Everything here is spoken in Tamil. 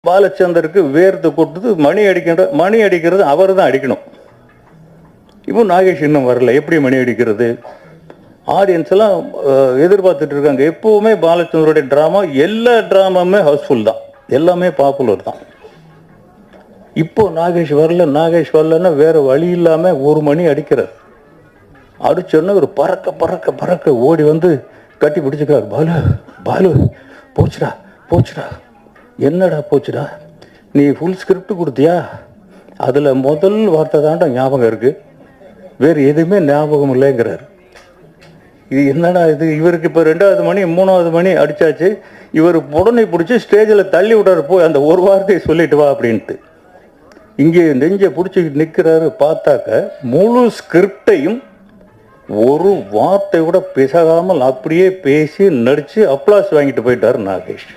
பாலச்சந்தருக்கு வேர்த்து கொடுத்தது மணி அடிக்கிறது அவர் தான் அடிக்கணும். இப்போ நாகேஷ் இன்னும் வரல, எப்படி மணி அடிக்கிறது? ஆடியன்ஸ் எல்லாம் எதிர்பார்த்துட்டு இருக்காங்க. எப்பவுமே பாலச்சந்தருடைய ட்ராமா, எல்லா ட்ராமாவுமே ஹவுஸ்ஃபுல் தான், எல்லாமே பாப்புலர் தான். இப்போ நாகேஷ் வரலன்னா வேற வழி இல்லாம ஒரு மணி அடிக்கிறார். அடிச்சோன்னா ஒரு பறக்க பறக்க பறக்க ஓடி வந்து கட்டி பிடிச்சிக்கிறார். பாலு போச்சுடா. என்னடா போச்சுடா? நீ ஃபுல் ஸ்கிரிப்ட் கொடுத்தியா? அதில் முதல் வார்த்தை தாண்டா ஞாபகம் இருக்கு, வேறு எதுவுமே ஞாபகம் இல்லைங்கிறார். இது என்னடா இது? இவருக்கு இப்போ 2வது மணி 3வது மணி அடித்தாச்சு. இவர் உடனே பிடிச்சி ஸ்டேஜில் தள்ளி விடாரு, போய் அந்த ஒரு வார்த்தையை சொல்லிட்டு வா அப்படின்ட்டு. இங்கே நெஞ்சை பிடிச்சி நிற்கிறாரு. பார்த்தாக்க முழு ஸ்கிரிப்டையும் ஒரு வார்த்தை கூட பிசகாமல் அப்படியே பேசி நடித்து அப்ளாஸ் வாங்கிட்டு போயிட்டார் நாகேஷ்.